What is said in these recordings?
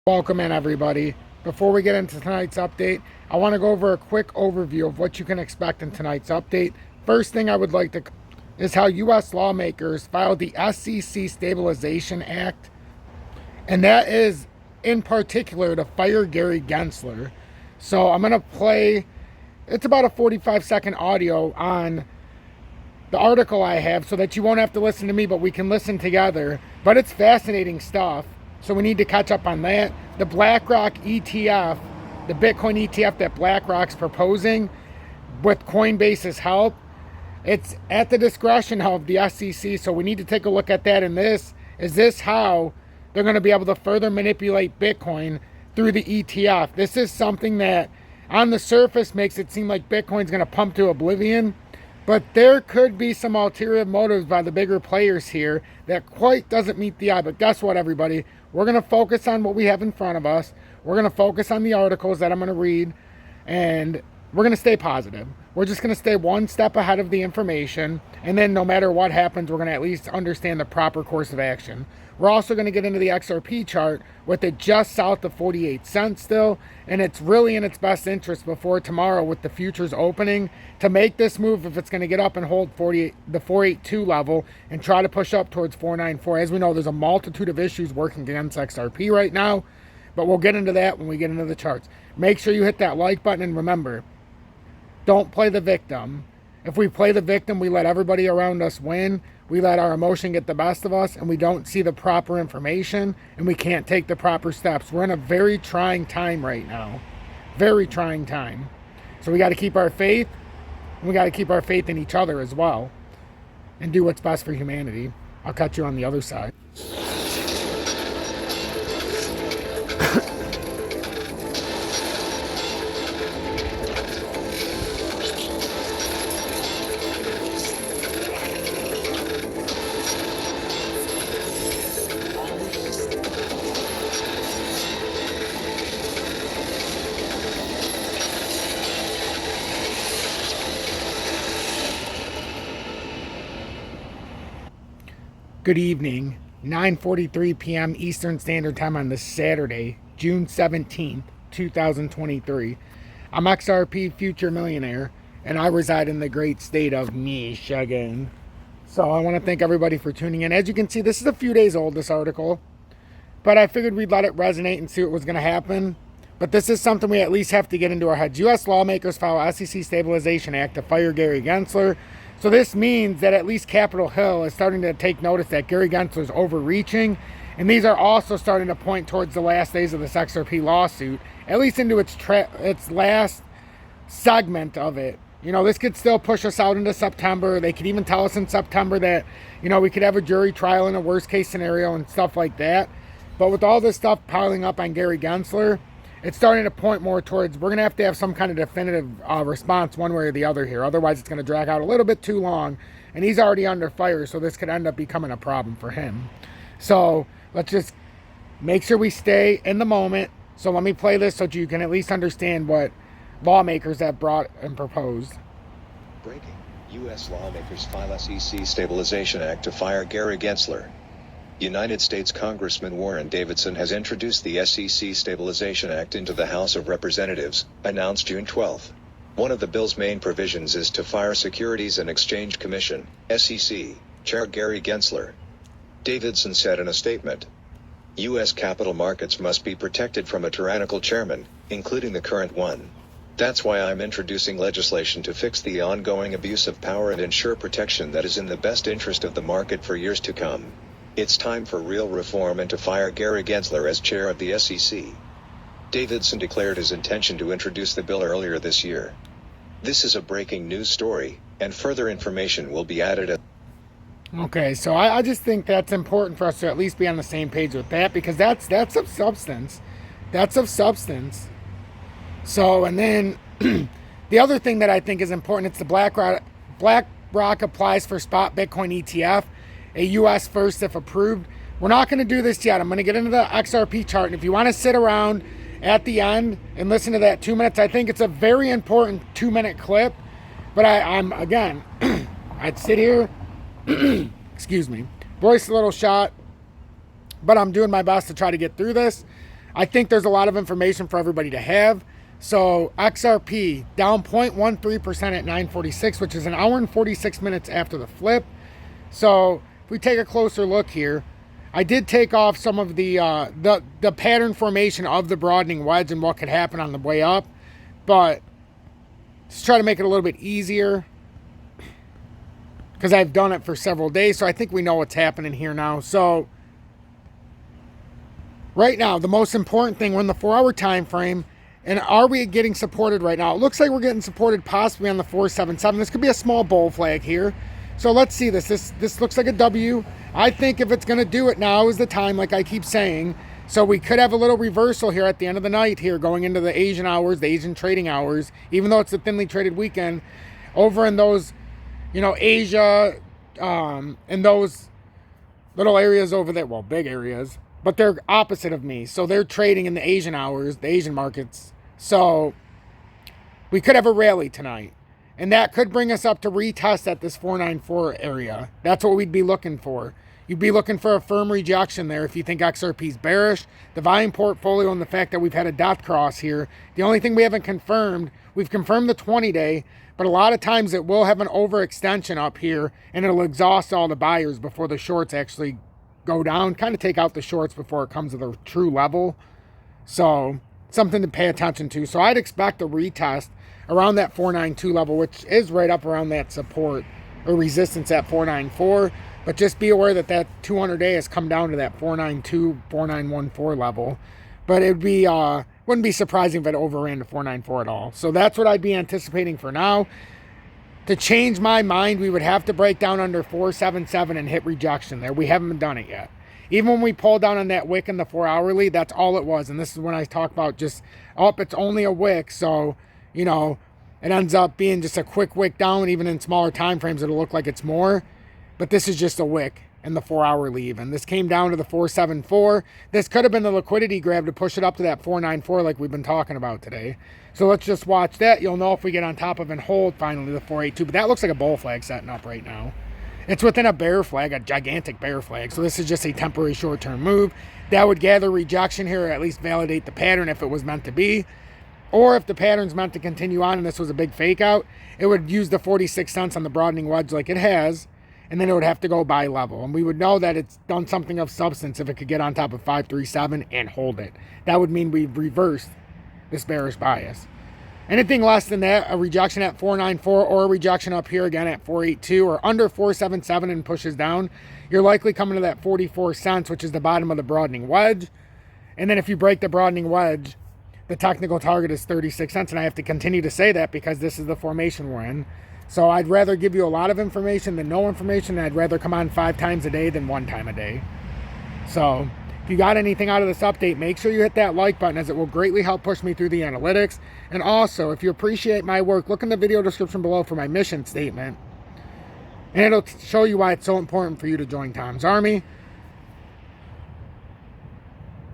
Welcome in, everybody. Before we get into tonight's update, I want to go over a quick overview of what you can expect in tonight's update. First thing I would like to is how U.S. lawmakers filed the SEC Stabilization Act, and that is in particular to fire Gary Gensler. So I'm going to play, it's about a 45-second audio on the article I have so that you won't have to listen to me, but we can listen together. But it's fascinating stuff. So we need to catch up on that. The BlackRock ETF, the Bitcoin ETF that BlackRock's proposing with Coinbase's help, it's at the discretion of the SEC. So we need to take a look at that. And is this how they're going to be able to further manipulate Bitcoin through the ETF? This is something that on the surface makes it seem like Bitcoin's going to pump to oblivion. But there could be some ulterior motives by the bigger players here that quite doesn't meet the eye. But guess what, everybody? We're going to focus on what we have in front of us. We're going to focus on the articles that I'm going to read. And we're going to stay positive. We're just going to stay one step ahead of the information. And then no matter what happens, we're going to at least understand the proper course of action. We're also going to get into the XRP chart with it just south of 48 cents still. And it's really in its best interest before tomorrow with the futures opening to make this move if it's going to get up and hold the 482 level and try to push up towards 494. As we know, there's a multitude of issues working against XRP right now. But we'll get into that when we get into the charts. Make sure you hit that like button, and remember, don't play the victim. If we play the victim, we let everybody around us win. We let our emotion get the best of us, and we don't see the proper information, and we can't take the proper steps. We're in a very trying time right now. Very trying time. So we got to keep our faith, and we got to keep our faith in each other as well, and do what's best for humanity. I'll catch you on the other side. Good evening, 9:43 p.m. Eastern Standard Time on this Saturday, June 17th, 2023. I'm XRP Future Millionaire, and I reside in the great state of Michigan. So I want to thank everybody for tuning in. As you can see, this is a few days old, this article, but I figured we'd let it resonate and see what was going to happen. But this is something we at least have to get into our heads. U.S. lawmakers file SEC Stabilization Act to fire Gary Gensler. So this means that at least Capitol Hill is starting to take notice that Gary Gensler is overreaching. And these are also starting to point towards the last days of this XRP lawsuit, at least into its last segment of it. You know, this could still push us out into September. They could even tell us in September that, you know, we could have a jury trial in a worst case scenario and stuff like that. But with all this stuff piling up on Gary Gensler, it's starting to point more towards we're going to have some kind of definitive response one way or the other here. Otherwise, it's going to drag out a little bit too long. And he's already under fire, so this could end up becoming a problem for him. So let's just make sure we stay in the moment. So let me play this so you can at least understand what lawmakers have brought and proposed. Breaking. U.S. lawmakers file SEC Stabilization Act to fire Gary Gensler. United States Congressman Warren Davidson has introduced the SEC Stabilization Act into the House of Representatives, announced June 12. One of the bill's main provisions is to fire Securities and Exchange Commission, SEC, Chair Gary Gensler. Davidson said in a statement, U.S. capital markets must be protected from a tyrannical chairman, including the current one. That's why I'm introducing legislation to fix the ongoing abuse of power and ensure protection that is in the best interest of the market for years to come. It's time for real reform and to fire Gary Gensler as chair of the SEC. Davidson declared his intention to introduce the bill earlier this year. This is a breaking news story, and further information will be added. Okay, so I just think that's important for us to at least be on the same page with that, because that's of substance. That's of substance. So, and then the other thing that I think is important, it's the BlackRock applies for spot Bitcoin ETF. A U.S. first if approved. We're not going to do this yet. I'm going to get into the XRP chart. And if you want to sit around at the end and listen to that 2 minutes, I think it's a very important 2-minute clip. But I'm again, I'd sit here, excuse me, voice a little shot, but I'm doing my best to try to get through this. I think there's a lot of information for everybody to have. So XRP down 0.13% at 946, which is an hour and 46 minutes after the flip. So if we take a closer look here, I did take off some of the pattern formation of the broadening wedge and what could happen on the way up, but just try to make it a little bit easier because I've done it for several days, so I think we know what's happening here now. So right now, the most important thing, we're in the 4-hour time frame, and are we getting supported right now? It looks like we're getting supported possibly on the 477. This could be a small bull flag here. So let's see this. This looks like a W. I think if it's going to do it, now is the time, like I keep saying. So we could have a little reversal here at the end of the night here, going into the Asian hours, the Asian trading hours, even though it's a thinly traded weekend. Over in those, you know, Asia, and those little areas over there, well, big areas, but they're opposite of me. So they're trading in the Asian hours, the Asian markets. So we could have a rally tonight. And that could bring us up to retest at this 494 area. That's what we'd be looking for. You'd be looking for a firm rejection there if you think XRP's bearish. The volume portfolio and the fact that we've had a death cross here. The only thing we haven't confirmed, we've confirmed the 20-day, but a lot of times it will have an overextension up here and it'll exhaust all the buyers before the shorts actually go down. Kind of take out the shorts before it comes to the true level. So something to pay attention to. So I'd expect a retest around that 492 level, which is right up around that support or resistance at 494. But just be aware that that 200-day has come down to that 492, 4914 level. But it'd be wouldn't be surprising if it overran to 494 at all. So that's what I'd be anticipating for now. To change my mind, we would have to break down under 477 and hit rejection there. We haven't done it yet. Even when we pulled down on that wick in the 4-hourly, that's all it was. And this is when I talk about just, it's only a wick. So, you know, it ends up being just a quick wick down. Even in smaller time frames, it'll look like it's more. But this is just a wick in the 4-hourly even. This came down to the 474. This could have been the liquidity grab to push it up to that 494 like we've been talking about today. So let's just watch that. You'll know if we get on top of and hold finally the 482. But that looks like a bull flag setting up right now. It's within a bear flag, a gigantic bear flag. So this is just a temporary short-term move. That would gather rejection here, or at least validate the pattern if it was meant to be. Or if the pattern's meant to continue on and this was a big fake out, it would use the 46 cents on the broadening wedge like it has, and then it would have to go buy level. And we would know that it's done something of substance if it could get on top of 537 and hold it. That would mean we've reversed this bearish bias. Anything less than that, a rejection at 494 or a rejection up here again at 482 or under 477 and pushes down, you're likely coming to that 44 cents, which is the bottom of the broadening wedge. And then if you break the broadening wedge, the technical target is 36 cents. And I have to continue to say that because this is the formation we're in. So I'd rather give you a lot of information than no information. And I'd rather come on 5 times a day than 1 time a day. So if you got anything out of this update, make sure you hit that like button as it will greatly help push me through the analytics. And also, if you appreciate my work, look in the video description below for my mission statement. And it'll show you why it's so important for you to join Tom's Army.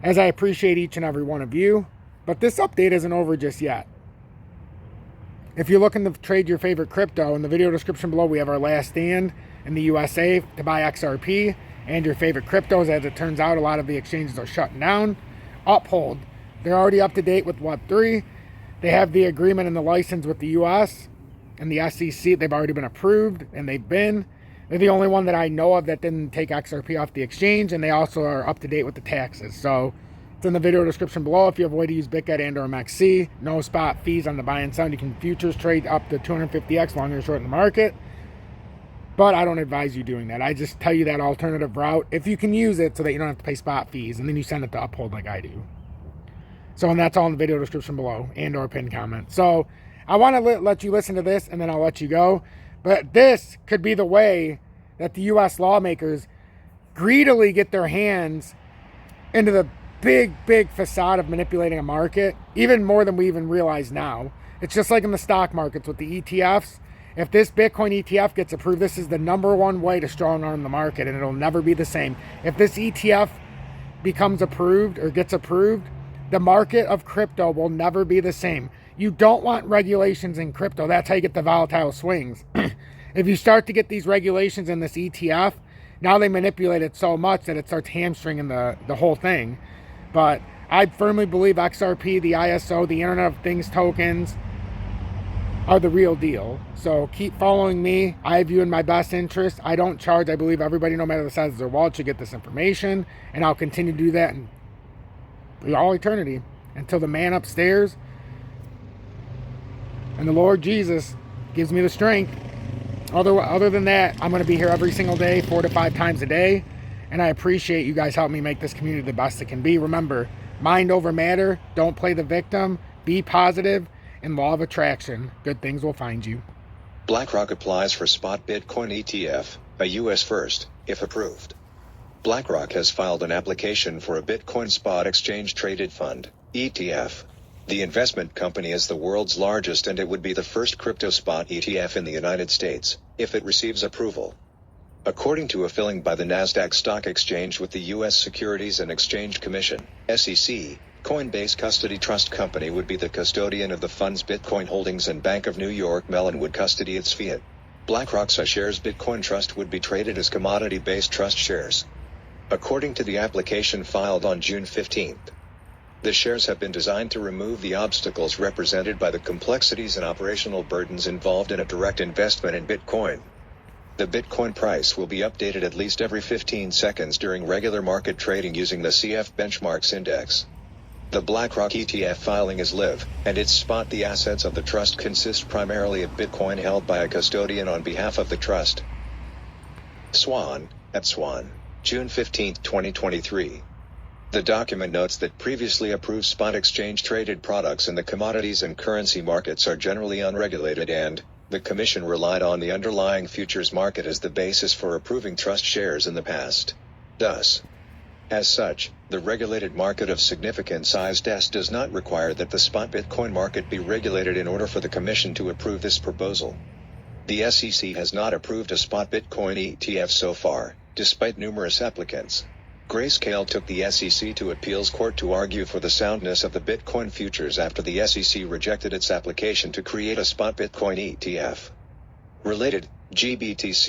As I appreciate each and every one of you. But this update isn't over just yet. If you're looking to trade your favorite crypto, in the video description below we have our last stand in the USA to buy XRP and your favorite cryptos. As it turns out, a lot of the exchanges are shutting down. UPHOLD, they're already up to date with Web3. They have the agreement and the license with the US and the SEC. They've already been approved, and they're the only one that I know of that didn't take XRP off the exchange, and they also are up to date with the taxes. So it's in the video description below. If you have a way to use BITGET and or MXC, no spot fees on the buy and sell. You can futures trade up to 250x long or short in the market. But I don't advise you doing that. I just tell you that alternative route if you can use it so that you don't have to pay spot fees, and then you send it to UPHOLD like I do. So, and that's all in the video description below and or pinned comment. So I want to let you listen to this, and then I'll let you go. But this could be the way that the U.S. lawmakers greedily get their hands into the big facade of manipulating a market, even more than we even realize now. It's just like in the stock markets with the ETFs. If this Bitcoin ETF gets approved, this is the #1 way to strong arm the market, and it'll never be the same. If this ETF becomes approved or gets approved, the market of crypto will never be the same. You don't want regulations in crypto. That's how you get the volatile swings. If you start to get these regulations in this ETF, now they manipulate it so much that it starts hamstringing the whole thing. But I firmly believe XRP, the ISO, the Internet of Things tokens are the real deal. So keep following me. I have you in my best interest. I don't charge. I believe everybody, no matter the size of their wallet, should get this information. And I'll continue to do that in all eternity until the man upstairs and the Lord Jesus gives me the strength. Other than that, I'm going to be here every single day, 4 to 5 times a day. And I appreciate you guys helping me make this community the best it can be. Remember, mind over matter. Don't play the victim. Be positive. And law of attraction. Good things will find you. BlackRock applies for spot Bitcoin ETF, a U.S. first, if approved. BlackRock has filed an application for a Bitcoin spot exchange-traded fund, ETF. The investment company is the world's largest, and it would be the first crypto spot ETF in the United States, if it receives approval. According to a filing by the Nasdaq Stock Exchange with the U.S. Securities and Exchange Commission, SEC, Coinbase Custody Trust Company would be the custodian of the fund's Bitcoin holdings, and Bank of New York Mellon would custody its fiat. BlackRock's iShares Bitcoin Trust would be traded as commodity-based trust shares. According to the application filed on June 15th, the shares have been designed to remove the obstacles represented by the complexities and operational burdens involved in a direct investment in Bitcoin. The Bitcoin price will be updated at least every 15 seconds during regular market trading using the CF Benchmarks Index. The BlackRock ETF filing is live, and its spot. The assets of the trust consist primarily of Bitcoin held by a custodian on behalf of the trust. Swan, at Swan, June 15, 2023. The document notes that previously approved spot exchange-traded products in the commodities and currency markets are generally unregulated, and the Commission relied on the underlying futures market as the basis for approving trust shares in the past. Thus, as such, the regulated market of significant size does not require that the spot Bitcoin market be regulated in order for the Commission to approve this proposal. The SEC has not approved a spot Bitcoin ETF so far, despite numerous applicants. Grayscale took the SEC to appeals court to argue for the soundness of the Bitcoin futures after the SEC rejected its application to create a spot Bitcoin ETF. Related, GBTC